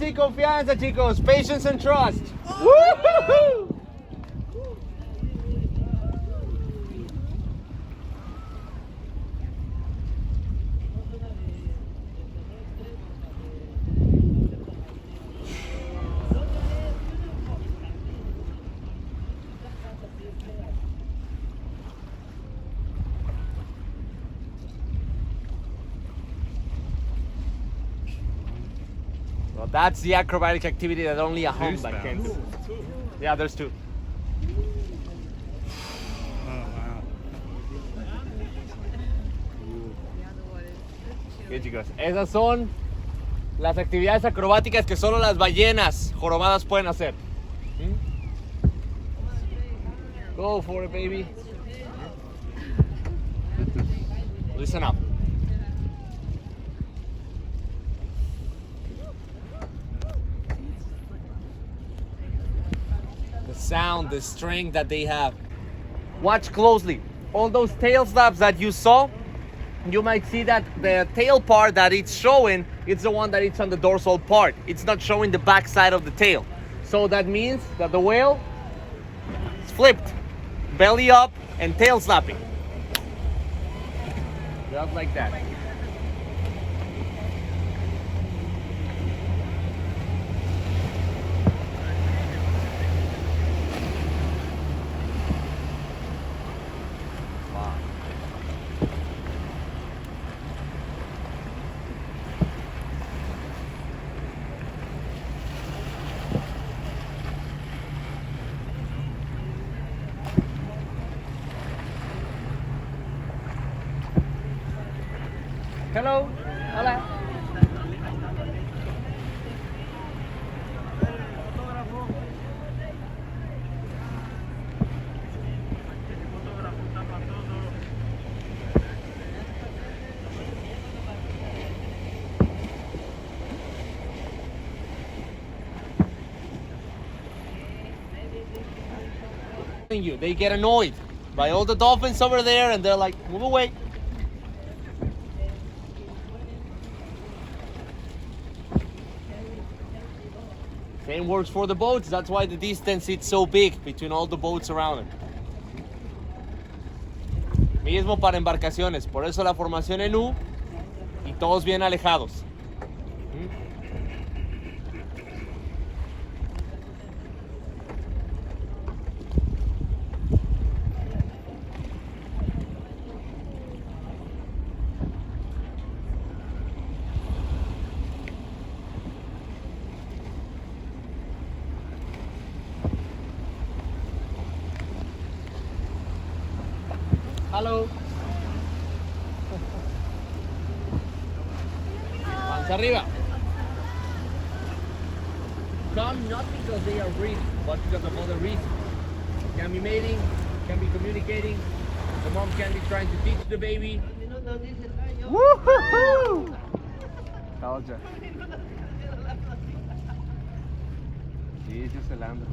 y confianza, chicos. Patience and trust. Woo-hoo-hoo! Well, that's the acrobatic activity that only a humpback can do. Yeah, there's two. Bien, chicos, esas son las actividades acrobáticas que solo las ballenas jorobadas pueden hacer. Go for it, baby. Listen up. The sound, the strength that they have. Watch closely. All those tail slaps that you saw, you might see that the tail part that it's showing, it's the one that it's on the dorsal part. It's not showing the back side of the tail. So that means that the whale is flipped, belly up and tail slapping. Just like that. Hello. Hola. They get annoyed by all the dolphins over there and they're like, move away. Same works for the boats. That's why the distance is so big between all the boats around it. Mismo para embarcaciones. Por eso la formación en U y todos bien alejados. Hello. Panza arriba. Come not because they are breeding, but because of other reasons. Can be mating, can be communicating. The mom can be trying to teach the baby. Woo-hoo-hoo! Told ya. Sí, yo se la ando.